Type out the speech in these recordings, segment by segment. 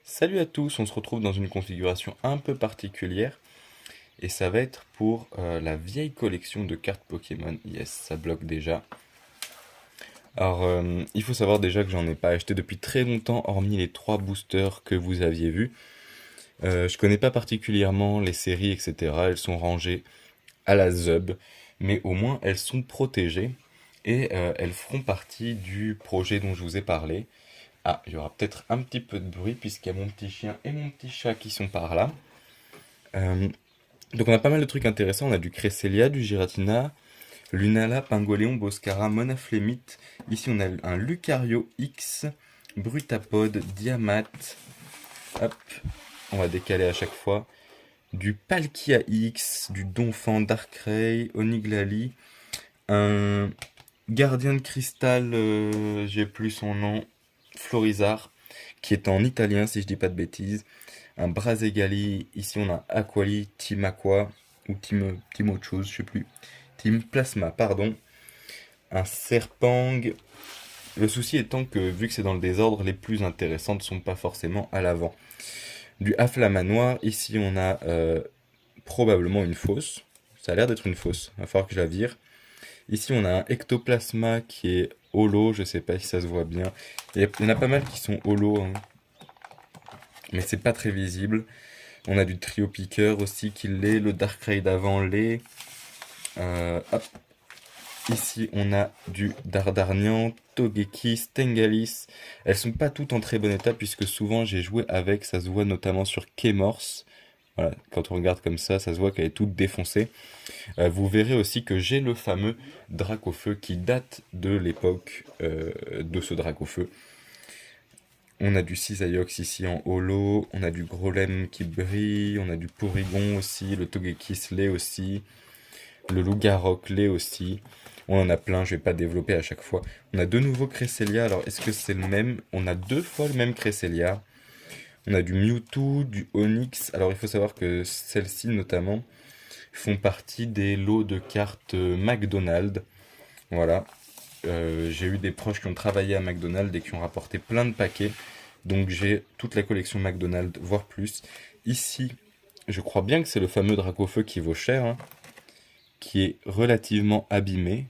Salut à tous, on se retrouve dans une configuration un peu particulière et ça va être pour la vieille collection de cartes Pokémon. Yes, ça bloque déjà. Alors, il faut savoir déjà que j'en ai pas acheté depuis très longtemps, hormis les trois boosters que vous aviez vus. Je connais pas particulièrement les séries, etc. Elles sont rangées à la ZUB, mais au moins elles sont protégées et elles feront partie du projet dont je vous ai parlé. Ah, il y aura peut-être un petit peu de bruit puisqu'il y a mon petit chien et mon petit chat qui sont par là. Euh, donc on a pas mal de trucs intéressants. On a du Cresselia, du Giratina, Lunala, Pingoléon, Boscara, Monaflémite. Ici on a un Lucario X, Brutapod, Diamat. Hop, on va décaler à chaque fois. Du Palkia X, du Donphan, Darkrai, Oniglali, un Gardien de Cristal, j'ai plus son nom, Florizard, qui est en italien si je dis pas de bêtises. Un Brazegali, ici on a Aquali, Team Aqua, ou Team autre chose, je sais plus. Team Plasma, pardon. Un Serpang. Le souci étant que, vu que c'est dans le désordre, les plus intéressantes sont pas forcément à l'avant. Du Afflamanoir, ici on a probablement une fausse. Ça a l'air d'être une fausse, il va falloir que je la vire. Ici on a un Ectoplasma qui est holo, je sais pas si ça se voit bien. Il y en a pas mal qui sont holo, hein, mais c'est pas très visible. On a du Trio Piqueur aussi qui l'est, le Darkrai d'avant l'est. Hop. Ici, on a du Dardarnian, Togekiss, Stengalis. Elles sont pas toutes en très bon état puisque souvent j'ai joué avec, ça se voit notamment sur Kemors. Voilà, quand on regarde comme ça se voit qu'elle est toute défoncée. Vous verrez aussi que j'ai le fameux Dracofeu qui date de l'époque de ce Dracofeu. On a du Cisaiox ici en holo, on a du Grolem qui brille, on a du Porygon aussi, le Togekiss l'est aussi, le Lougarok l'est aussi. On en a plein, je vais pas développer à chaque fois. On a de nouveaux Cresselia, alors est-ce que c'est le même? On a deux fois le même Cresselia. On a du Mewtwo, du Onix. Alors il faut savoir que celles-ci notamment font partie des lots de cartes McDonald's. Voilà. J'ai eu des proches qui ont travaillé à McDonald's et qui ont rapporté plein de paquets. Donc j'ai toute la collection McDonald's, voire plus. Ici, je crois bien que c'est le fameux Dracofeu qui vaut cher, hein, qui est relativement abîmé.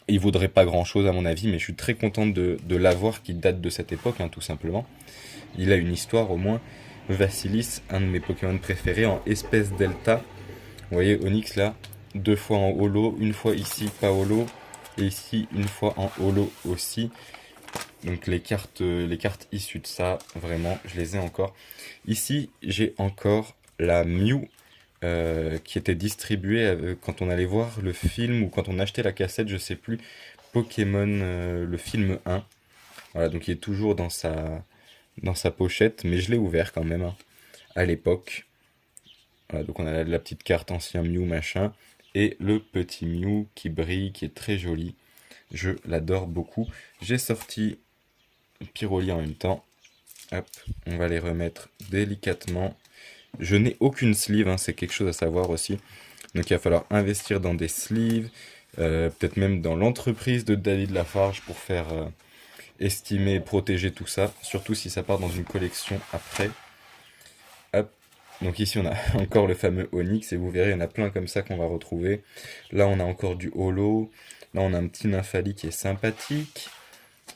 Il vaudrait pas grand chose à mon avis, mais je suis très content de l'avoir qui date de cette époque, hein, tout simplement. Il a une histoire au moins. Vassilis, un de mes Pokémon préférés en espèce delta. Vous voyez Onyx là, deux fois en holo, une fois ici pas holo, et ici une fois en holo aussi. Donc les cartes issues de ça, vraiment, je les ai encore. Ici, j'ai encore la Mew qui était distribuée quand on allait voir le film ou quand on achetait la cassette, je sais plus, Pokémon, le film 1. Voilà, donc il est toujours dans sa pochette, mais je l'ai ouvert quand même, hein, à l'époque. Voilà, donc on a la petite carte ancien Mew machin, et le petit Mew qui brille, qui est très joli. Je l'adore beaucoup. J'ai sorti Pyroli en même temps. Hop, on va les remettre délicatement. Je n'ai aucune sleeve, hein, c'est quelque chose à savoir aussi. Donc il va falloir investir dans des sleeves, peut-être même dans l'entreprise de David Lafarge pour faire estimer et protéger tout ça, surtout si ça part dans une collection après. Hop. Donc ici on a encore le fameux Onyx et vous verrez il y en a plein comme ça qu'on va retrouver. Là on a encore du holo, là on a un petit Nymphali qui est sympathique.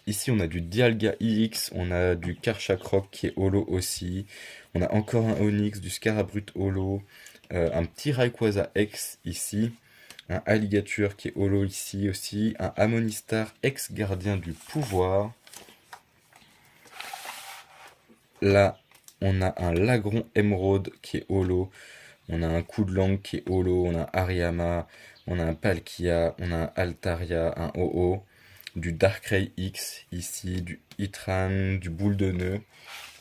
Ici, on a du Dialga IX, on a du Karchakroc qui est holo aussi. On a encore un Onyx, du Scarabrut holo, un petit Rayquaza X ici, un Alligator qui est holo ici aussi, un Amonistar ex-gardien du pouvoir. Là, on a un Lagron Emerald qui est holo, on a un Kudlang qui est holo, on a Ariama, on a un Palkia, on a un Altaria, un OO, du Darkrai X ici, du Itran, du Boule de Nœud.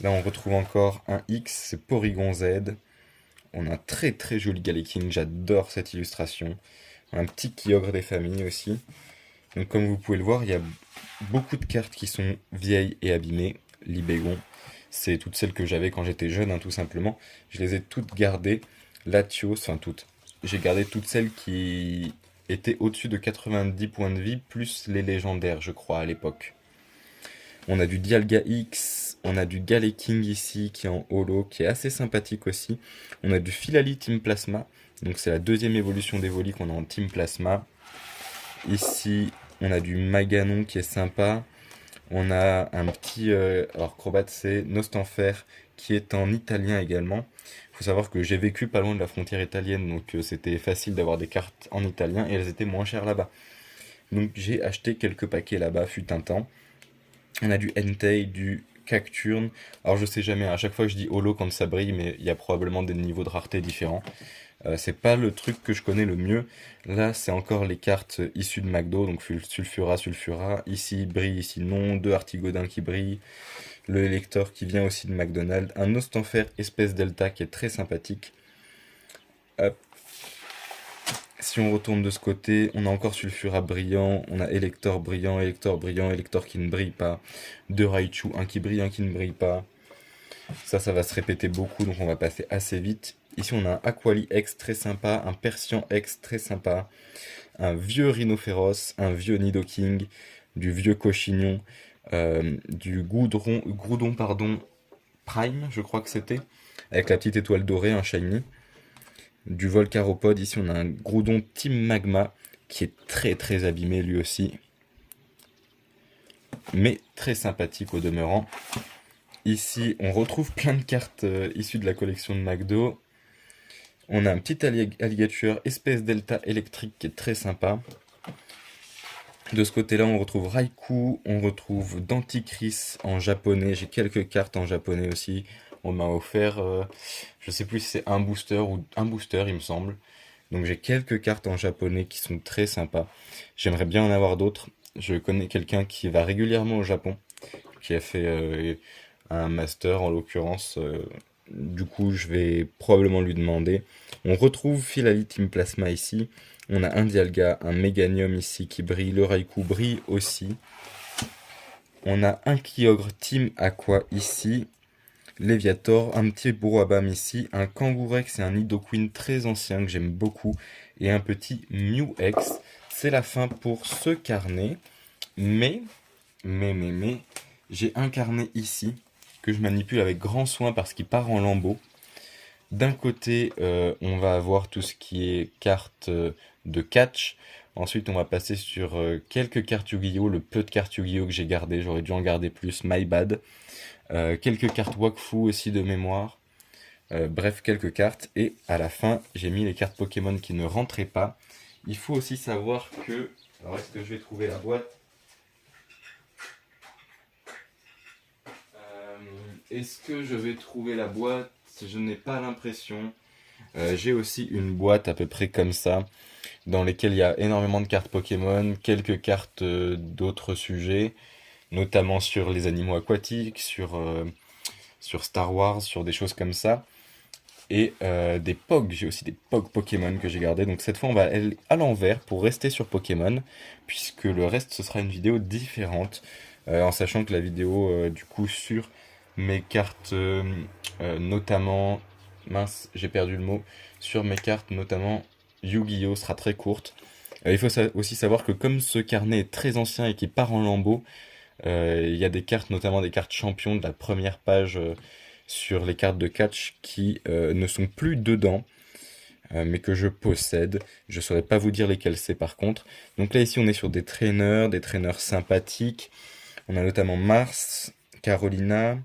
Là, on retrouve encore un X, c'est Porygon Z. On a un très très joli Galeking, j'adore cette illustration. Un petit Kyogre des familles aussi. Donc comme vous pouvez le voir, il y a beaucoup de cartes qui sont vieilles et abîmées. Libégon, c'est toutes celles que j'avais quand j'étais jeune, hein, tout simplement. Je les ai toutes gardées. Latios, enfin toutes. J'ai gardé toutes celles qui étaient au-dessus de 90 points de vie, plus les légendaires, je crois, à l'époque. On a du Dialga X, on a du Galeking ici qui est en holo, qui est assez sympathique aussi. On a du Philali Team Plasma, donc c'est la deuxième évolution d'Evoli qu'on a en Team Plasma. Ici, on a du Maganon qui est sympa. On a un petit, alors Crobat c'est Nostanfer qui est en italien également. Il faut savoir que j'ai vécu pas loin de la frontière italienne, donc c'était facile d'avoir des cartes en italien et elles étaient moins chères là-bas. Donc j'ai acheté quelques paquets là-bas, fut un temps. On a du Entei, du Cacturne. Alors je sais jamais, à chaque fois que je dis holo quand ça brille, mais il y a probablement des niveaux de rareté différents. C'est pas le truc que je connais le mieux. Là, c'est encore les cartes issues de McDo, donc Sulfura, Sulfura. Ici, brille, ici, non. Deux Artigodin qui brillent. Le Elector qui vient aussi de McDonald's. Un Ostenfer espèce Delta qui est très sympathique. Hop. Si on retourne de ce côté, on a encore Sulfura brillant. On a Elector brillant, Elector brillant, Elector qui ne brille pas. Deux Raichu, un qui brille, un qui ne brille pas. Ça va se répéter beaucoup, donc on va passer assez vite. Ici, on a un Aquali X très sympa, un Persian X très sympa, un vieux Rhinophéros, un vieux Nidoking, du vieux Cochignon, du Groudon pardon, Prime, je crois que c'était, avec la petite étoile dorée, un Shiny, du Volcaropod. Ici, on a un Groudon Team Magma, qui est très très abîmé lui aussi, mais très sympathique au demeurant. Ici, on retrouve plein de cartes issues de la collection de McDo. On a un petit alligator espèce delta électrique qui est très sympa. De ce côté-là, on retrouve Raikou, on retrouve Denticris en japonais. J'ai quelques cartes en japonais aussi. On m'a offert, je sais plus si c'est un booster ou un booster, il me semble. Donc j'ai quelques cartes en japonais qui sont très sympas. J'aimerais bien en avoir d'autres. Je connais quelqu'un qui va régulièrement au Japon, qui a fait un master en l'occurrence. Du coup, je vais probablement lui demander. On retrouve Philali Team Plasma ici. On a un Dialga, un Meganium ici qui brille. Le Raikou brille aussi. On a un Kyogre Team Aqua ici. Léviator, un petit Bourrabam ici. Un Kangourex et un Nidoqueen très ancien que j'aime beaucoup. Et un petit Mew-X. C'est la fin pour ce carnet. Mais, j'ai un carnet ici que je manipule avec grand soin parce qu'il part en lambeaux. D'un côté, on va avoir tout ce qui est cartes de catch. Ensuite, on va passer sur quelques cartes Yu-Gi-Oh! Le peu de cartes Yu-Gi-Oh! Que j'ai gardé, j'aurais dû en garder plus, my bad. Quelques cartes Wakfu aussi de mémoire. Bref, quelques cartes. Et à la fin, j'ai mis les cartes Pokémon qui ne rentraient pas. Il faut aussi savoir que... Alors, est-ce que je vais trouver la boîte? Est-ce que je vais trouver la boîte? Je n'ai pas l'impression. J'ai aussi une boîte à peu près comme ça, dans lesquelles il y a énormément de cartes Pokémon, quelques cartes d'autres sujets, notamment sur les animaux aquatiques, sur Star Wars, sur des choses comme ça. Et des POG, j'ai aussi des POG Pokémon que j'ai gardés. Donc cette fois on va aller à l'envers pour rester sur Pokémon, puisque le reste ce sera une vidéo différente, en sachant que la vidéo du coup sur mes cartes, notamment, mince j'ai perdu le mot, sur mes cartes notamment Yu-Gi-Oh! Sera très courte. Il faut aussi savoir que comme ce carnet est très ancien et qui part en lambeaux, il y a des cartes, notamment des cartes champions de la première page sur les cartes de catch qui ne sont plus dedans, mais que je possède. Je saurais pas vous dire lesquels c'est par contre. Donc là ici on est sur des traîneurs sympathiques. On a notamment Mars, Carolina.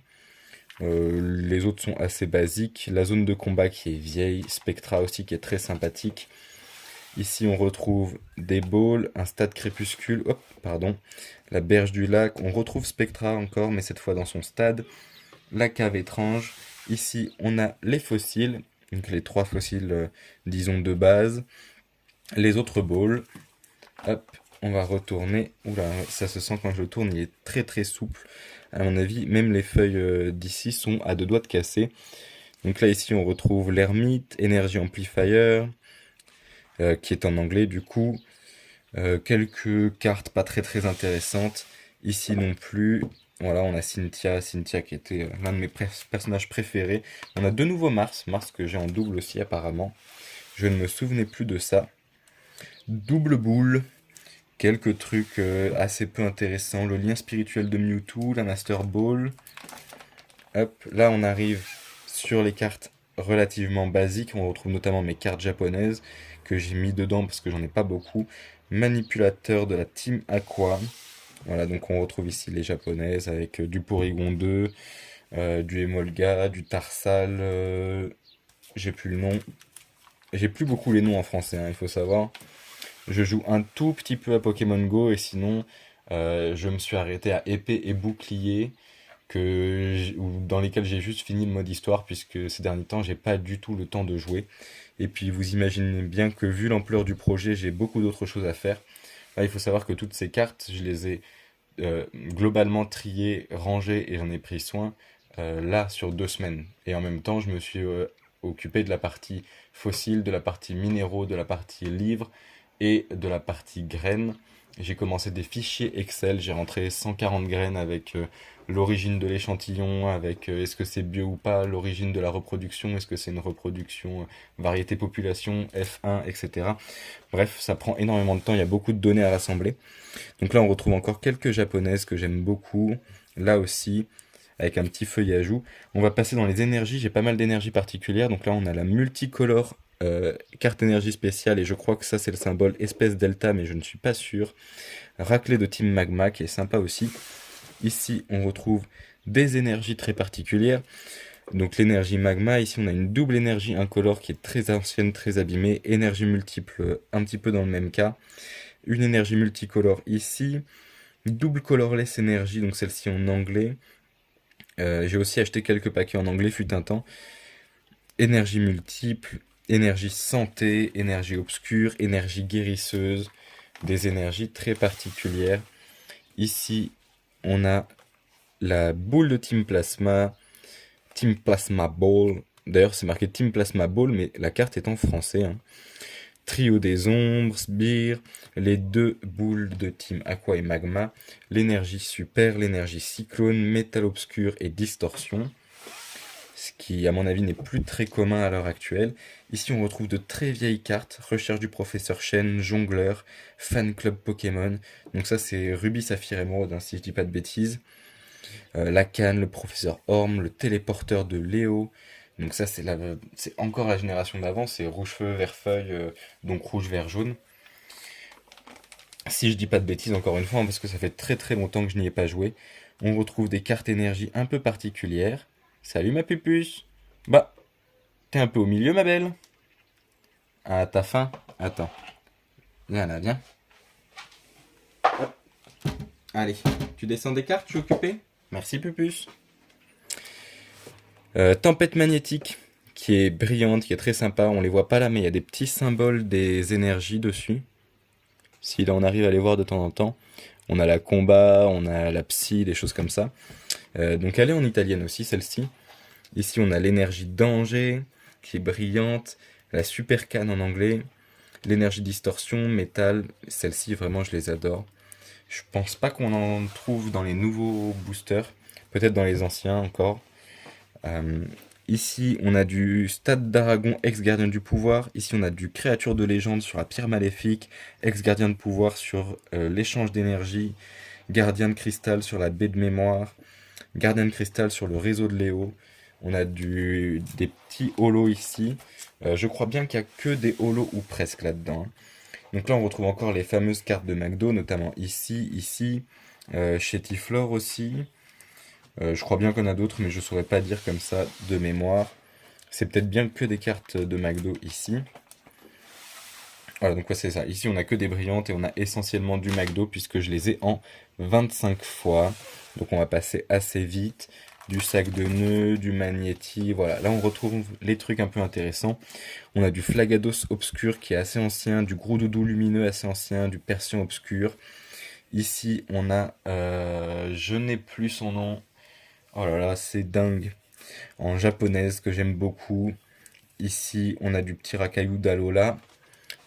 Les autres sont assez basiques. La zone de combat qui est vieille. Spectra aussi qui est très sympathique. Ici on retrouve des balls, un stade crépuscule, hop, pardon, la berge du lac. On retrouve Spectra encore, mais cette fois dans son stade. La cave étrange. Ici on a les fossiles, donc les trois fossiles, disons de base. Les autres balls. Hop, on va retourner. Oula, ça se sent quand je le tourne, il est très très souple. À mon avis, même les feuilles d'ici sont à deux doigts de casser. Donc là, ici, on retrouve l'ermite, Energy Amplifier, qui est en anglais du coup. Quelques cartes pas très très intéressantes. Ici non plus. Voilà, on a Cynthia qui était l'un de mes personnages préférés. On a de nouveau Mars que j'ai en double aussi apparemment. Je ne me souvenais plus de ça. Double boule. Quelques trucs assez peu intéressants. Le lien spirituel de Mewtwo, la Master Ball. Hop, là on arrive sur les cartes relativement basiques. On retrouve notamment mes cartes japonaises que j'ai mis dedans parce que j'en ai pas beaucoup. Manipulateur de la Team Aqua. Voilà, donc on retrouve ici les japonaises avec du Porygon 2, du Emolga, du Tarsal. J'ai plus le nom. J'ai plus beaucoup les noms en français, hein, il faut savoir. Je joue un tout petit peu à Pokémon Go et sinon je me suis arrêté à épée et bouclier dans lesquels j'ai juste fini le mode histoire puisque ces derniers temps j'ai pas du tout le temps de jouer. Et puis vous imaginez bien que vu l'ampleur du projet j'ai beaucoup d'autres choses à faire. Là, il faut savoir que toutes ces cartes je les ai globalement triées, rangées et j'en ai pris soin là sur 2 semaines. Et en même temps je me suis occupé de la partie fossile, de la partie minéraux, de la partie livres et de la partie graines. J'ai commencé des fichiers Excel, j'ai rentré 140 graines avec l'origine de l'échantillon, avec est-ce que c'est bio ou pas, l'origine de la reproduction, est-ce que c'est une reproduction variété population, F1, etc. Bref, ça prend énormément de temps, il y a beaucoup de données à rassembler. Donc là, on retrouve encore quelques japonaises que j'aime beaucoup. Là aussi, avec un petit feuillage. On va passer dans les énergies, j'ai pas mal d'énergies particulières. Donc là, on a la multicolore carte énergie spéciale, et je crois que ça, c'est le symbole espèce delta, mais je ne suis pas sûr. Raclée de Team Magma, qui est sympa aussi. Ici, on retrouve des énergies très particulières. Donc l'énergie magma, ici on a une double énergie incolore qui est très ancienne, très abîmée. Énergie multiple, un petit peu dans le même cas. Une énergie multicolore ici. Double colorless énergie, donc celle-ci en anglais. J'ai aussi acheté quelques paquets en anglais, fut un temps. Énergie multiple, énergie santé, énergie obscure, énergie guérisseuse. Des énergies très particulières. Ici, on a la boule de Team Plasma Ball. D'ailleurs, c'est marqué Team Plasma Ball, mais la carte est en français, hein. Trio des ombres, sbire, les deux boules de Team Aqua et Magma, l'énergie super, l'énergie cyclone, métal obscur et distorsion. Ce qui, à mon avis, n'est plus très commun à l'heure actuelle. Ici, on retrouve de très vieilles cartes. Recherche du professeur Chen, jongleur, fan club Pokémon. Donc ça, c'est Ruby, Saphir Émeraude, hein, si je dis pas de bêtises. La canne, le professeur Orm, le téléporteur de Léo. Donc ça, c'est encore la génération d'avant. C'est rouge-feu, vert-feuille, donc rouge, vert, jaune. Si je dis pas de bêtises, encore une fois, hein, parce que ça fait très très longtemps que je n'y ai pas joué. On retrouve des cartes énergie un peu particulières. Salut ma pupuce. Bah, t'es un peu au milieu ma belle. Ah, t'as faim? Attends. Viens là, viens. Hop. Allez, tu descends des cartes, je suis occupé? Merci pupuce. Tempête magnétique, qui est brillante, qui est très sympa. On les voit pas là, mais il y a des petits symboles des énergies dessus. Si là on arrive à les voir de temps en temps. On a la combat, on a la psy, des choses comme ça. Donc elle est en italienne aussi, celle-ci. Ici on a l'énergie danger, qui est brillante. La super canne en anglais. L'énergie distorsion, métal. Celle-ci, vraiment, je les adore. Je pense pas qu'on en trouve dans les nouveaux boosters. Peut-être dans les anciens encore. Ici, on a du Stade d'Aragon, ex-gardien du pouvoir. Ici, on a du créature de légende sur la pierre maléfique, ex-gardien de pouvoir sur l'échange d'énergie, gardien de cristal sur la baie de mémoire, gardien de cristal sur le réseau de Léo. On a des petits holos ici. Je crois bien qu'il n'y a que des holos ou presque là-dedans, hein. Donc là, on retrouve encore les fameuses cartes de McDo, notamment ici, chez Tiflor aussi. Je crois bien qu'on a d'autres, mais je saurais pas dire comme ça de mémoire. C'est peut-être bien que des cartes de McDo ici. Voilà, donc ouais, c'est ça. Ici, on a que des brillantes et on a essentiellement du McDo puisque je les ai en 25 fois. Donc on va passer assez vite. Du sac de nœuds, du magnéti, voilà. Là, on retrouve les trucs un peu intéressants. On a du Flagados obscur qui est assez ancien, du Groudoudou lumineux assez ancien, du Persian obscur. Ici, on a, je n'ai plus son nom. Oh là là, c'est dingue. En japonaise que j'aime beaucoup. Ici, on a du petit racaillou d'Alola.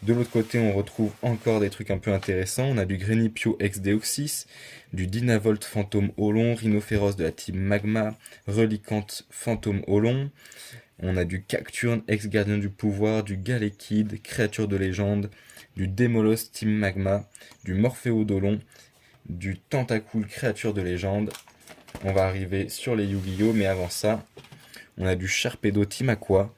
De l'autre côté, on retrouve encore des trucs un peu intéressants. On a du Grenipio ex Deoxys, du Dynavolt fantôme Olon, Rhinophéros de la team Magma, Reliquante fantôme Olon, On a du Cacturne, ex-gardien du pouvoir, du Galekid, créature de légende, du Démolos, Team Magma, du Morphéodolon, du Tentacool, créature de légende. On va arriver sur les Yu-Gi-Oh! Mais avant ça, on a du Sharpedo, Team Aqua,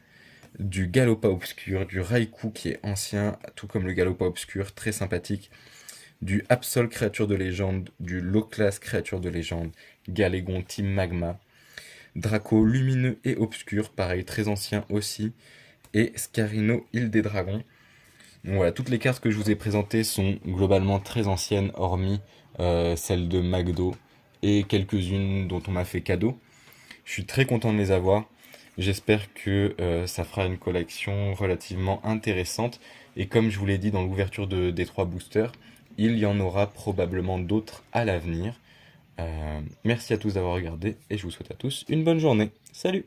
du Galopa Obscur, du Raikou qui est ancien, tout comme le Galopa Obscur, très sympathique, du Absol, créature de légende, du Low-Class, créature de légende, Galégon, Team Magma, Draco lumineux et obscur, pareil, très ancien aussi, et Scarino, île des dragons. Donc voilà, toutes les cartes que je vous ai présentées sont globalement très anciennes, hormis celles de Magdo et quelques-unes dont on m'a fait cadeau. Je suis très content de les avoir. J'espère que ça fera une collection relativement intéressante. Et comme je vous l'ai dit dans l'ouverture des 3 boosters, il y en aura probablement d'autres à l'avenir. Merci à tous d'avoir regardé et je vous souhaite à tous une bonne journée. Salut!